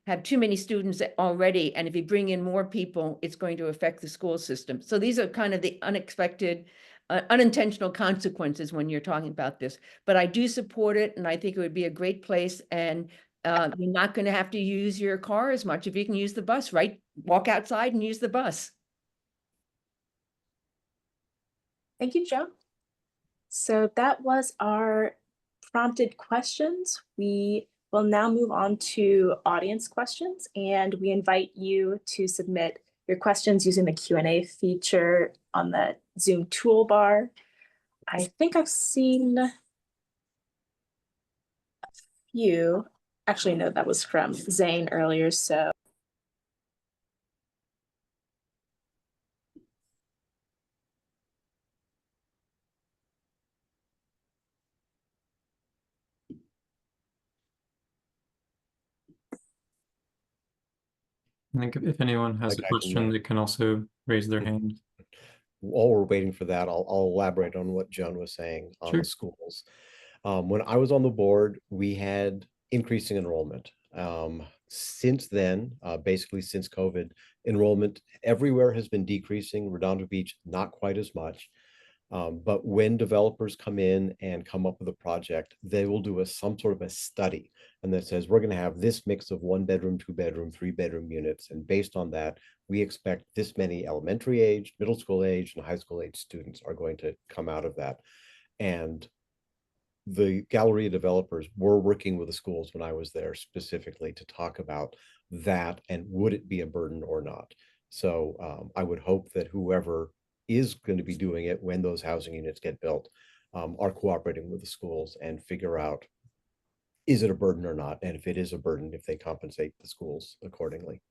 have too many students already, and if you bring in more people, it's going to affect the school system. So these are kind of the unexpected, unintentional consequences when you're talking about this. But I do support it, and I think it would be a great place, and you're not going to have to use your car as much if you can use the bus, right? Walk outside and use the bus. Thank you, Joan. So that was our prompted questions. We will now move on to audience questions, and we invite you to submit your questions using the Q&A feature on the Zoom toolbar. I think I've seen a few. Actually, no, that was from Zane earlier, so. I think if anyone has a question, they can also raise their hand. While we're waiting for that, I'll elaborate on what Joan was saying on the schools. When I was on the board, we had increasing enrollment. Since then, basically since COVID, enrollment everywhere has been decreasing. Redondo Beach, not quite as much. But when developers come in and come up with a project, they will do some sort of a study, and that says, we're going to have this mix of 1-bedroom, 2-bedroom, 3-bedroom units. And based on that, we expect this many elementary age, middle school age, and high school age students are going to come out of that. And the Galleria developers were working with the schools when I was there specifically to talk about that and would it be a burden or not. So I would hope that whoever is going to be doing it when those housing units get built are cooperating with the schools and figure out, is it a burden or not? And if it is a burden, if they compensate the schools accordingly.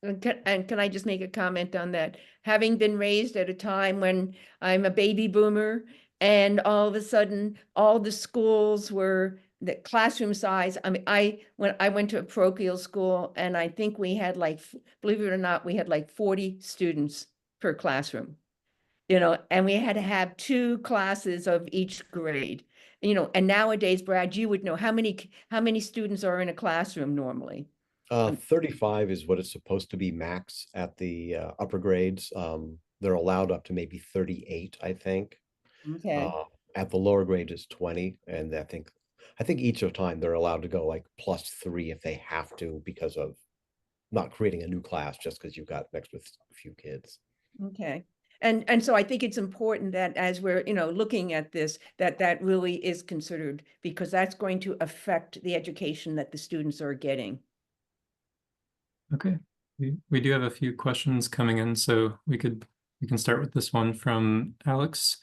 And can I just make a comment on that? Having been raised at a time when I'm a baby boomer, and all of a sudden all the schools were the classroom size. I mean, when I went to a parochial school, and I think we had believe it or not, we had 40 students per classroom, and we had to have 2 classes of each grade, and nowadays, Brad, you would know how many students are in a classroom normally. 35 is what it's supposed to be max at the upper grades. They're allowed up to maybe 38, I think. Okay. At the lower grades it's 20, and I think each of time they're allowed to go +3 if they have to, because of not creating a new class just because you've got next with a few kids. Okay. And so I think it's important that as we're, looking at this, that really is considered, because that's going to affect the education that the students are getting. Okay, we do have a few questions coming in, so we can start with this one from Alex.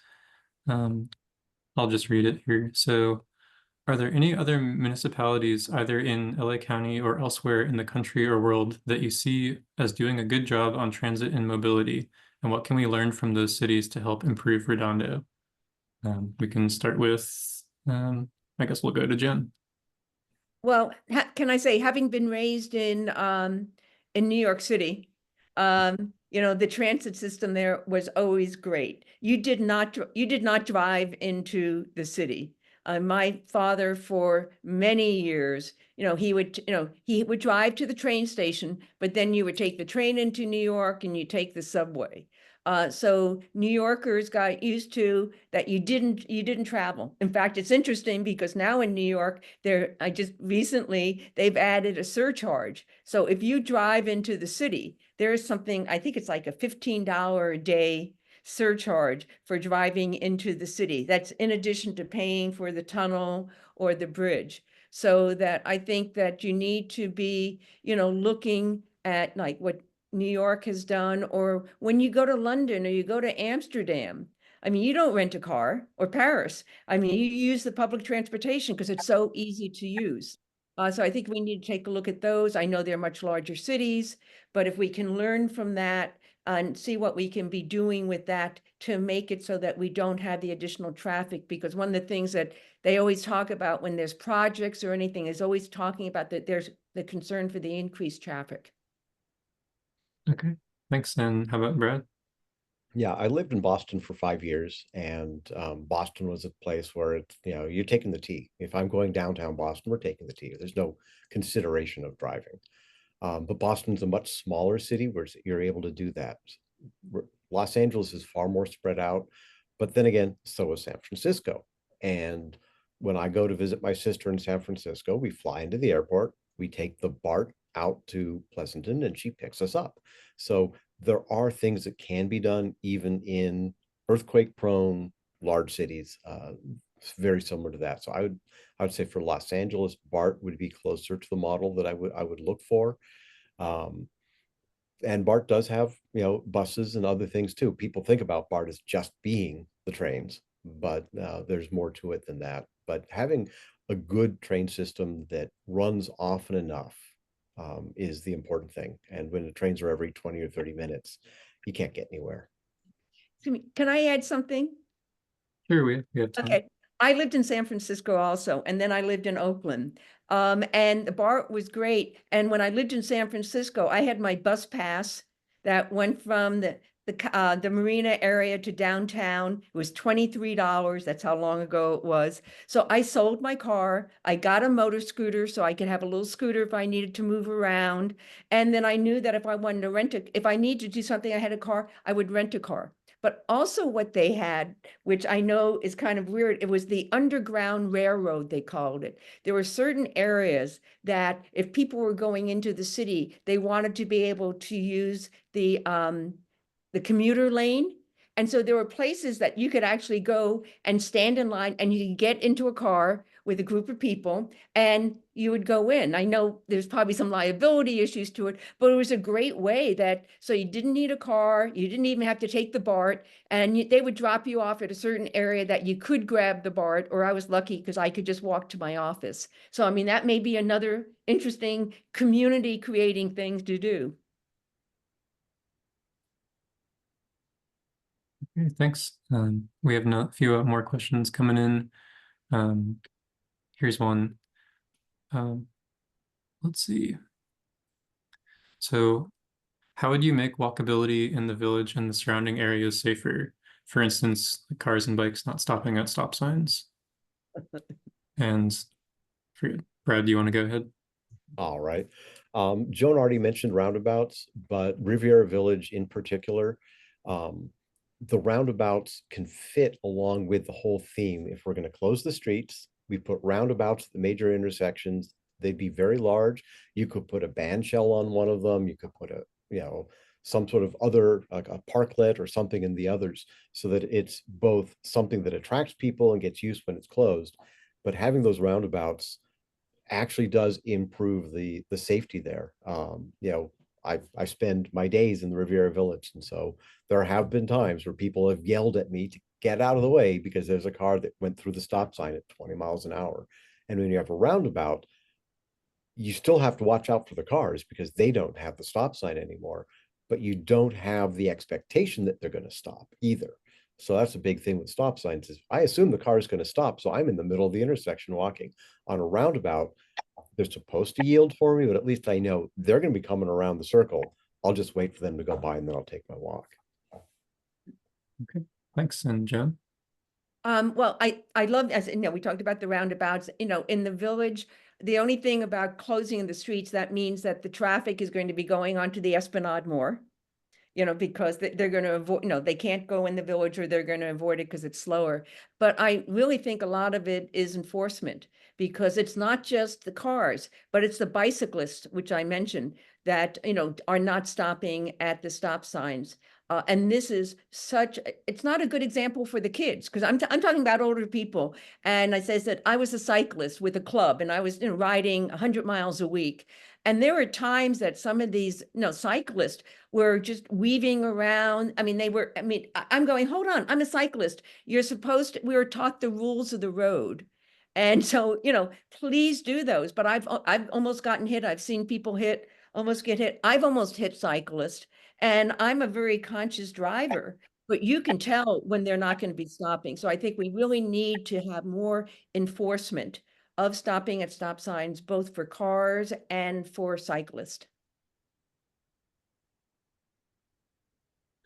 I'll just read it here. So, are there any other municipalities, either in LA County or elsewhere in the country or world, that you see as doing a good job on transit and mobility? And what can we learn from those cities to help improve Redondo? We can start with, I guess we'll go to Jen. Well, can I say, having been raised in New York City, the transit system there was always great. You did not drive into the city. My father, for many years, he would drive to the train station, but then you would take the train into New York and you take the subway. So New Yorkers got used to that you didn't travel. In fact, it's interesting because now in New York, they've added a surcharge. So if you drive into the city, there's something, I think it's like a $15 a day surcharge for driving into the city. That's in addition to paying for the tunnel or the bridge. So that I think that you need to be, looking at like what New York has done, or when you go to London or you go to Amsterdam. I mean, you don't rent a car, or Paris. I mean, you use the public transportation because it's so easy to use. So I think we need to take a look at those. I know they're much larger cities, but if we can learn from that and see what we can be doing with that to make it so that we don't have the additional traffic, because one of the things that they always talk about when there's projects or anything is always talking about that there's the concern for the increased traffic. Okay, thanks. And how about Brad? Yeah, I lived in Boston for 5 years, and Boston was a place where it's, you're taking the T. If I'm going downtown Boston, we're taking the T. There's no consideration of driving. But Boston's a much smaller city where you're able to do that. Los Angeles is far more spread out, but then again, so is San Francisco. And when I go to visit my sister in San Francisco, we fly into the airport, we take the BART out to Pleasanton, and she picks us up. So there are things that can be done even in earthquake-prone large cities, very similar to that. So I would say for Los Angeles, BART would be closer to the model that I would look for. And BART does have, buses and other things too. People think about BART as just being the trains, but there's more to it than that. But having a good train system that runs often enough is the important thing. And when the trains are every 20 or 30 minutes, you can't get anywhere. Can I add something? Sure, we have time. Okay. I lived in San Francisco also, and then I lived in Oakland. And the BART was great. And when I lived in San Francisco, I had my bus pass that went from the marina area to downtown. It was $23. That's how long ago it was. So I sold my car. I got a motor scooter so I could have a little scooter if I needed to move around. And then I knew that if I wanted to if I needed to do something, I had a car, I would rent a car. But also what they had, which I know is kind of weird, it was the Underground Railroad, they called it. There were certain areas that if people were going into the city, they wanted to be able to use the commuter lane. And so there were places that you could actually go and stand in line and you could get into a car with a group of people and you would go in. I know there's probably some liability issues to it, but it was a great way so you didn't need a car, you didn't even have to take the BART, and they would drop you off at a certain area that you could grab the BART, or I was lucky because I could just walk to my office. So, I mean, that may be another interesting community creating thing to do. Okay, thanks. We have a few more questions coming in. Here's one. Let's see. So how would you make walkability in the village and the surrounding areas safer? For instance, cars and bikes not stopping at stop signs. And Brad, do you want to go ahead? All right. Joan already mentioned roundabouts, but Riviera Village in particular, the roundabouts can fit along with the whole theme. If we're going to close the streets, we put roundabouts at the major intersections. They'd be very large. You could put a band shell on one of them. You could put some sort of other, like a parklet or something in the others, so that it's both something that attracts people and gets used when it's closed. But having those roundabouts actually does improve the safety there. I spend my days in the Riviera Village, and so there have been times where people have yelled at me to get out of the way because there's a car that went through the stop sign at 20 miles an hour. And when you have a roundabout, you still have to watch out for the cars because they don't have the stop sign anymore, but you don't have the expectation that they're going to stop either. So that's a big thing with stop signs is I assume the car is going to stop. So I'm in the middle of the intersection walking. On a roundabout, they're supposed to yield for me, but at least I know they're going to be coming around the circle. I'll just wait for them to go by and then I'll take my walk. Okay, thanks. And Joan? Well, I love, as you know, we talked about the roundabouts, you know, in the village. The only thing about closing the streets, that means that the traffic is going to be going onto the Esplanade more, you know, because they're going to avoid, you know, they can't go in the village, or they're going to avoid it because it's slower. But I really think a lot of it is enforcement, because it's not just the cars, but it's the bicyclists, which I mentioned, that, you know, are not stopping at the stop signs. And this is it's not a good example for the kids, because I'm talking about older people. And I says that I was a cyclist with a club, and I was, you know, riding 100 miles a week. And there were times that some of these, you know, cyclists were just weaving around. I mean, I'm going, hold on, I'm a cyclist. You're supposed to, we were taught the rules of the road. And so, you know, please do those. But I've almost gotten hit. I've seen people almost get hit. I've almost hit cyclists, and I'm a very conscious driver, but you can tell when they're not going to be stopping. So I think we really need to have more enforcement of stopping at stop signs, both for cars and for cyclists.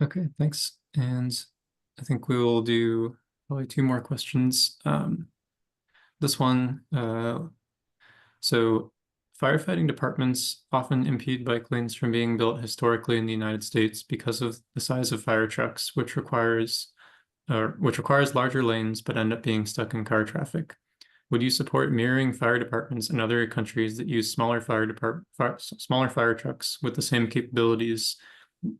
Okay, thanks. And I think we will do probably 2 more questions. This one, so firefighting departments often impede bike lanes from being built historically in the United States because of the size of fire trucks, which requires larger lanes but end up being stuck in car traffic. Would you support mirroring fire departments in other countries that use smaller fire trucks with the same capabilities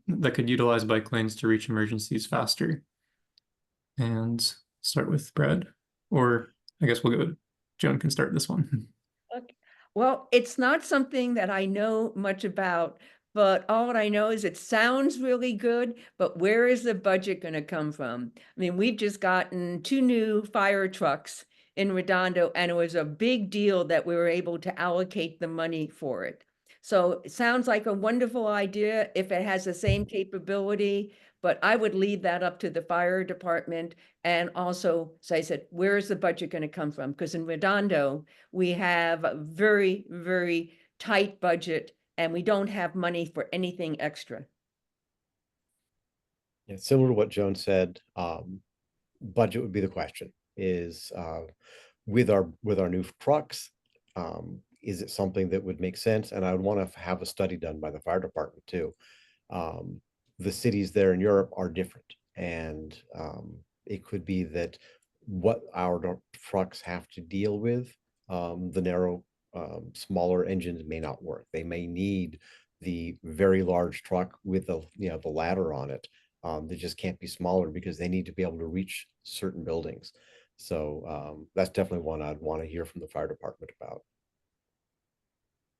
that could utilize bike lanes to reach emergencies faster? And start with Brad, or I guess we'll go. Joan can start this one. Okay. Well, it's not something that I know much about, but all I know is it sounds really good, but where is the budget going to come from? I mean, we've just gotten 2 new fire trucks in Redondo, and it was a big deal that we were able to allocate the money for it. So it sounds like a wonderful idea if it has the same capability, but I would leave that up to the fire department. And also, as I said, where is the budget going to come from? Because in Redondo, we have a very, very tight budget, and we don't have money for anything extra. Yeah, similar to what Joan said, budget would be the question. Is with our new trucks, is it something that would make sense? And I would want to have a study done by the fire department too. The cities there in Europe are different, and it could be that what our trucks have to deal with, the narrow, smaller engines may not work. They may need the very large truck with the the ladder on it. They just can't be smaller because they need to be able to reach certain buildings. So that's definitely one I'd want to hear from the fire department about.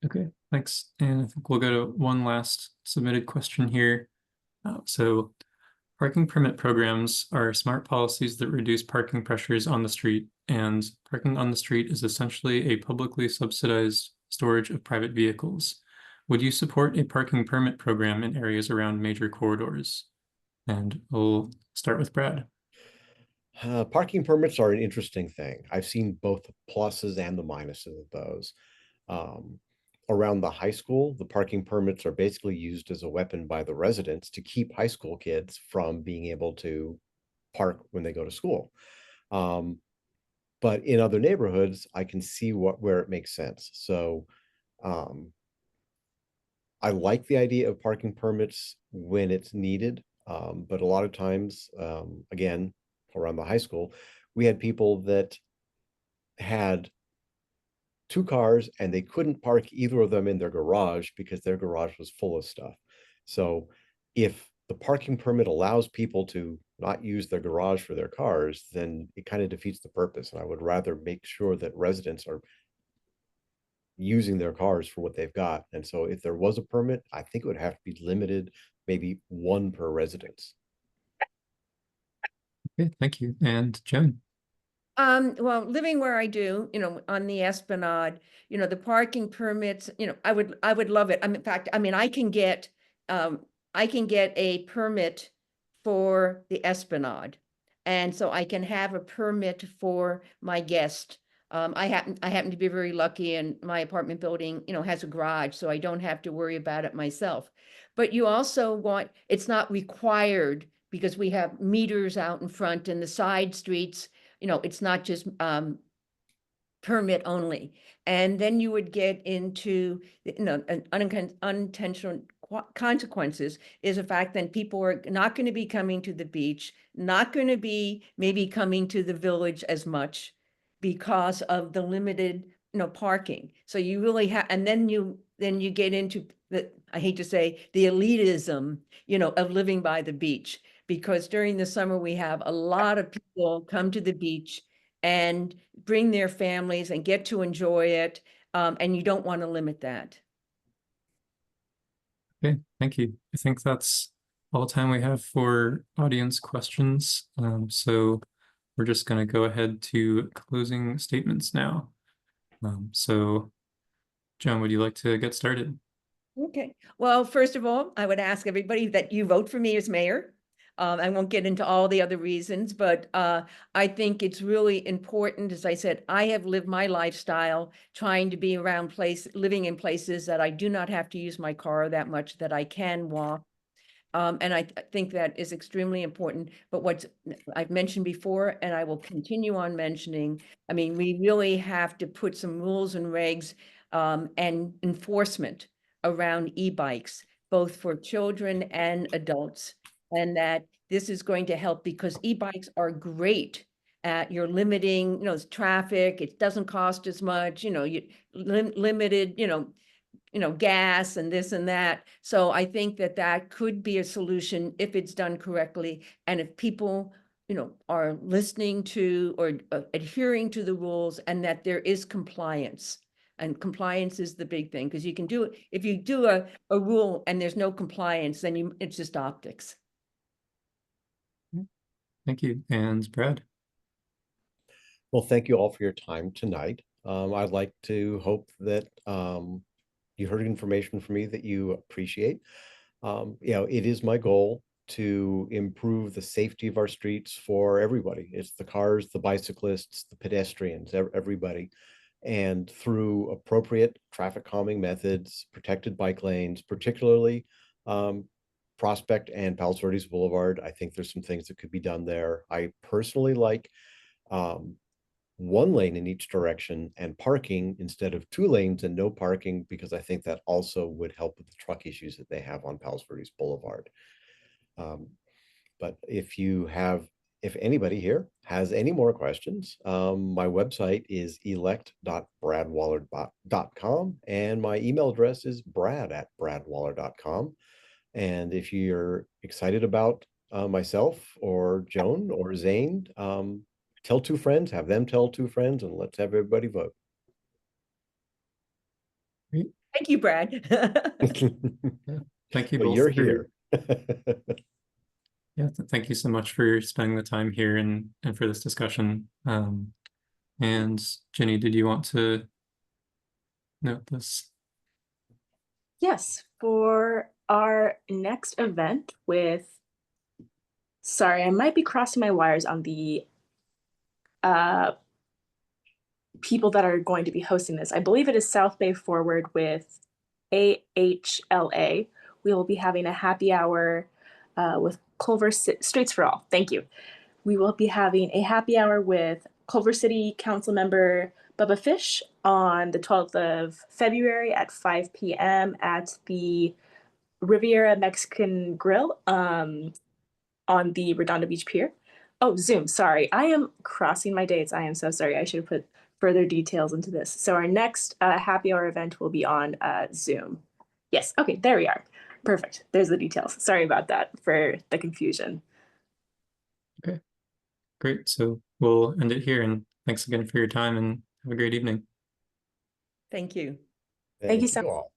Okay, thanks. And I think we'll go to one last submitted question here. So parking permit programs are smart policies that reduce parking pressures on the street, and parking on the street is essentially a publicly subsidized storage of private vehicles. Would you support a parking permit program in areas around major corridors? And we'll start with Brad. Parking permits are an interesting thing. I've seen both the pluses and the minuses of those. Around the high school, the parking permits are basically used as a weapon by the residents to keep high school kids from being able to park when they go to school. But in other neighborhoods, I can see where it makes sense. So I like the idea of parking permits when it's needed, but a lot of times, again, around the high school, we had people that had 2 cars and they couldn't park either of them in their garage because their garage was full of stuff. So if the parking permit allows people to not use their garage for their cars, then it kind of defeats the purpose. And I would rather make sure that residents are using their cars for what they've got. And so if there was a permit, I think it would have to be limited, maybe 1 per residence. Okay, thank you. And Joan. Well, living where I do, you know, on the Esplanade, you know, the parking permits, you know, I would love it. In fact, I mean, I can get a permit for the Esplanade. And so I can have a permit for my guest I happen to be very lucky, and my apartment building, has a garage, so I don't have to worry about it myself. But you also want, it's not required because we have meters out in front and the side streets, it's not just permit only. And then you would get into, unintentional consequences is the fact that people are not going to be coming to the beach, not going to be maybe coming to the village as much because of the limited, parking. So you really have, and then you get into the, I hate to say, the elitism, of living by the beach. Because during the summer, we have a lot of people come to the beach and bring their families and get to enjoy it. And you don't want to limit that. Okay, thank you. I think that's all the time we have for audience questions. So we're just going to go ahead to closing statements now. So Joan, would you like to get started? Okay. Well, first of all, I would ask everybody that you vote for me as mayor. I won't get into all the other reasons, but I think it's really important. As I said, I have lived my lifestyle trying to be around living in places that I do not have to use my car that much, that I can walk. And I think that is extremely important. But what I've mentioned before, and I will continue on mentioning, I mean, we really have to put some rules and regs and enforcement around e-bikes, both for children and adults. And that this is going to help because e-bikes are great at you're limiting, traffic. It doesn't cost as much, you limited, gas and this and that. So I think that that could be a solution if it's done correctly. And if people, are listening to or adhering to the rules, and that there is compliance. And compliance is the big thing, because you can do it. If you do a rule and there's no compliance, then it's just optics. Thank you. And Brad? Well, thank you all for your time tonight. I'd like to hope that you heard information from me that you appreciate. It is my goal to improve the safety of our streets for everybody. It's the cars, the bicyclists, the pedestrians, everybody. And through appropriate traffic calming methods, protected bike lanes, particularly Prospect and Palos Verdes Boulevard, I think there's some things that could be done there. I personally like one lane in each direction and parking instead of 2 lanes and no parking, because I think that also would help with the truck issues that they have on Palos Verdes Boulevard. But if anybody here has any more questions, my website is elect.bradwaller.com and my email address is brad@bradwaller.com. And if you're excited about myself or Joan or Zane, tell 2 friends, have them tell 2 friends, and let's have everybody vote. Thank you, Brad. Thank you Well, both. you're here. Yeah, thank you so much for spending the time here and for this discussion. And Jenny, did you want to note this? Yes, for our next event sorry, I might be crossing my wires on the people that are going to be hosting this. I believe it is South Bay Forward with AHLA. We will be having a happy hour with Culver Streets for All. Thank you. We will be having a happy hour with Culver City Council member Bubba Fish on the 12th of February at 5 p.m. at the Riviera Mexican Grill on the Redondo Beach Pier. Oh, Zoom. Sorry. I am crossing my dates. I am so sorry. I should have put further details into this. So our next happy hour event will be on Zoom. Yes. Okay. There we are. Perfect. There's the details. Sorry about that for the confusion. Okay, great. So we'll end it here, and thanks again for your time, and have a great evening. Thank you. Thank you so much. all.